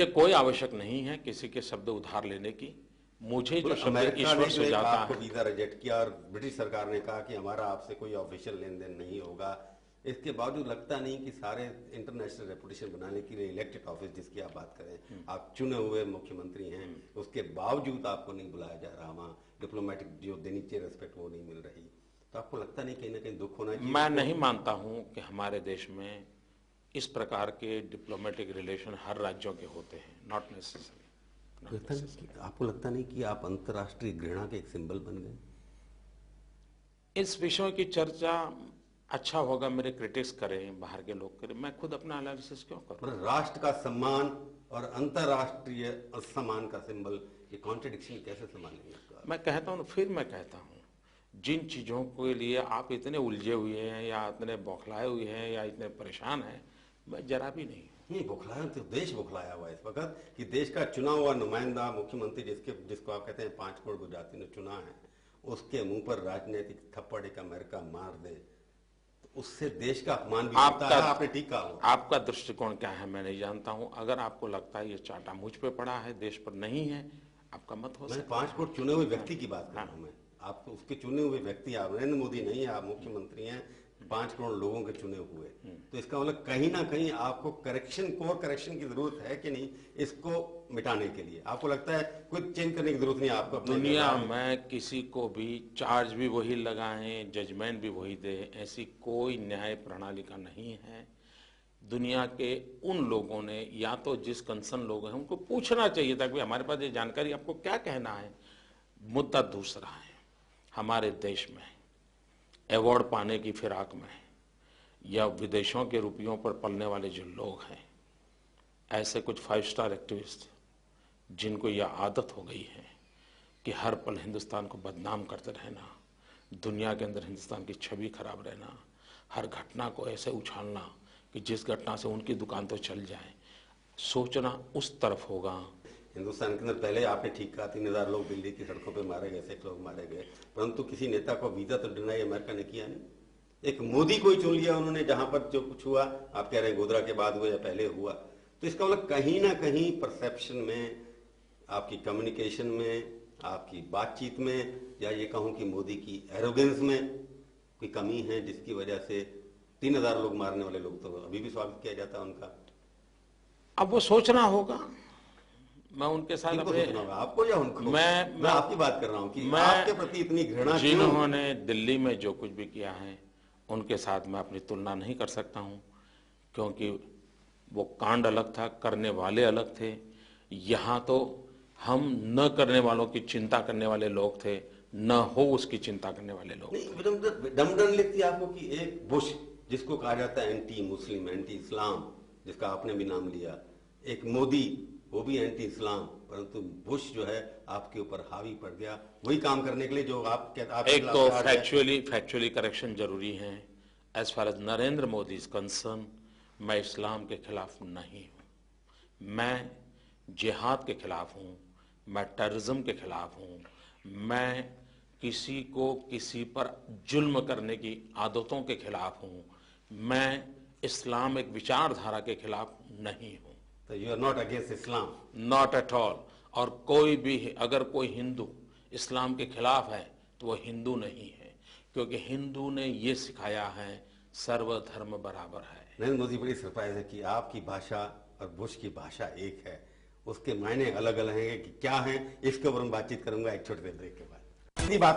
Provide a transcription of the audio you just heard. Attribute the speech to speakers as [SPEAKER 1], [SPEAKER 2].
[SPEAKER 1] ये कोई आवश्यक नहीं है किसी के शब्द उधार लेने की। मुझे जो शब्द
[SPEAKER 2] अमेरिका
[SPEAKER 1] ईश्वर
[SPEAKER 2] ने
[SPEAKER 1] से
[SPEAKER 2] जो
[SPEAKER 1] जाता
[SPEAKER 2] आपको
[SPEAKER 1] है,
[SPEAKER 2] वीजा रिजेक्ट किया और ब्रिटिश सरकार ने कहा कि हमारा आपसे कोई ऑफिशियल लेन देन नहीं होगा, इसके बावजूद लगता नहीं कि सारे इंटरनेशनल रेपुटेशन बनाने के लिए इलेक्टेड ऑफिस जिसकी आप बात करें, आप चुने हुए मुख्यमंत्री हैं, उसके बावजूद आपको नहीं बुलाया जा रहा, वहाँ डिप्लोमेटिक जो देनी चाहिए रेस्पेक्ट वो नहीं मिल रही, तो आपको लगता नहीं कहीं ना कहीं दुख होना चाहिए?
[SPEAKER 1] मैं नहीं मानता हूं कि हमारे देश में इस प्रकार के डिप्लोमेटिक रिलेशन हर राज्यों के होते हैं। Not necessary.
[SPEAKER 2] आपको लगता नहीं कि आप अंतर्राष्ट्रीय घृणा के एक सिंबल बन गए?
[SPEAKER 1] इस विषय की चर्चा अच्छा होगा मेरे क्रिटिक्स करें, बाहर के लोग करें, मैं खुद अपना एनालिसिस क्यों करूं?
[SPEAKER 2] मतलब राष्ट्र का सम्मान और अंतर्राष्ट्रीय असम्मान का सिंबल, ये कॉन्ट्रडिक्शन कैसे संभालेंगे?
[SPEAKER 1] मैं कहता हूं, फिर मैं कहता हूं, जिन चीजों के लिए आप इतने उलझे हुए हैं या इतने बौखलाए हुए हैं या इतने परेशान हैं, मैं जरा भी नहीं।
[SPEAKER 2] बौखलाया तो देश बौखलाया हुआ है इस वक्त कि देश का चुना हुआ नुमाइंदा मुख्यमंत्री जिसको आप कहते हैं 5 करोड़ गुजराती ने चुना है, उसके मुंह पर राजनीतिक थप्पड़ एक अमेरिका मार दे, तो उससे देश का अपमान भी होता है। आपने ठीक कहा।
[SPEAKER 1] आपका दृष्टिकोण क्या है मैं नहीं जानता हूं। अगर आपको लगता है ये चाटा मुझ पे पड़ा है, देश पर नहीं है, आपका मत हो सकता है।
[SPEAKER 2] 5 करोड़ चुने हुए व्यक्ति की बात कर रहा हूं मैं। आप तो उसके चुने हुए व्यक्ति, आप नरेंद्र मोदी नहीं, आप मुख्यमंत्री हैं, 5 करोड़ लोगों के चुने हुए, तो इसका मतलब कहीं ना कहीं आपको कोर करेक्शन की जरूरत है कि नहीं इसको मिटाने के लिए? आपको लगता है कोई चेंज करने की जरूरत नहीं है आपको?
[SPEAKER 1] दुनिया में किसी को भी चार्ज भी वही लगाएं, जजमेंट भी वही दे, ऐसी कोई न्याय प्रणाली का नहीं है। दुनिया के उन लोगों ने, या तो जिस कंसर्न लोग हैं उनको पूछना चाहिए था कि हमारे पास ये जानकारी, आपको क्या कहना है। मुद्दा दूसरा है, हमारे देश में अवार्ड पाने की फिराक में या विदेशों के रुपयों पर पलने वाले जो लोग हैं, ऐसे कुछ 5 स्टार एक्टिविस्ट जिनको यह आदत हो गई है कि हर पल हिंदुस्तान को बदनाम करते रहना, दुनिया के अंदर हिंदुस्तान की छवि खराब रहना, हर घटना को ऐसे उछालना कि जिस घटना से उनकी दुकान तो चल जाए, सोचना उस तरफ होगा।
[SPEAKER 2] हिंदुस्तान के अंदर पहले आपने ठीक कहा 3000 लोग दिल्ली की सड़कों पे मारे गए, 6 लोग मारे गए, परंतु किसी नेता को वीजा तो डिनाई अमेरिका ने किया नहीं। एक मोदी को ही चुन लिया उन्होंने, जहां पर जो कुछ हुआ, आप कह रहे हैं गोधरा के बाद हुआ या पहले हुआ, तो इसका मतलब कहीं ना कहीं परसेप्शन में, आपकी कम्युनिकेशन में, आपकी बातचीत में, या ये कहूं कि मोदी की एरोगेंस में कोई कमी है जिसकी वजह से 3000 लोग मारने वाले लोग तो अभी भी स्वागत किया जाता है उनका।
[SPEAKER 1] अब वो सोचना होगा। मैं उनके साथ अपने,
[SPEAKER 2] आपको या उनको? मैं आपकी बात कर रहा हूं कि आपके प्रति इतनी घृणा क्यों?
[SPEAKER 1] जिन्होंने दिल्ली में जो कुछ भी किया है उनके साथ मैं अपनी तुलना नहीं कर सकता हूं, क्योंकि वो कांड अलग था, करने वाले अलग थे। यहां तो हम न करने वालों की चिंता करने वाले लोग थे, न हो उसकी चिंता करने वाले लोग।
[SPEAKER 2] डमडन लिखती आपको कि एक बुश, जिसको कहा जाता है एंटी मुस्लिम, एंटी इस्लाम, जिसका आपने भी नाम लिया, एक मोदी वो भी एंटी इस्लाम, परंतु बुश जो है आपके ऊपर हावी पड़ गया वही काम करने के लिए जो आप
[SPEAKER 1] एक तो फैक्चुअली करेक्शन जरूरी है। As far as Narendra Modi is concern, मैं इस्लाम के खिलाफ नहीं हूं, मैं जिहाद के खिलाफ हूं, मैं टेररिज्म के खिलाफ हूं, मैं किसी को किसी पर जुल्म करने की आदतों के खिलाफ हूं, मैं इस्लाम एक विचारधारा के खिलाफ नहीं हूं।
[SPEAKER 2] तो you are not against Islam?
[SPEAKER 1] Not at all. और कोई भी, अगर कोई हिंदू इस्लाम के खिलाफ है तो वो हिंदू नहीं है, क्योंकि हिंदू ने ये सिखाया है सर्वधर्म बराबर है।
[SPEAKER 2] नरेंद्र मोदी, बड़ी सरप्राइज है कि आपकी भाषा और बुश की भाषा एक है, उसके मायने अलग अलग हैं कि क्या है, इसके ऊपर हम बातचीत करूंगा एक छोटे से ब्रेक के बाद।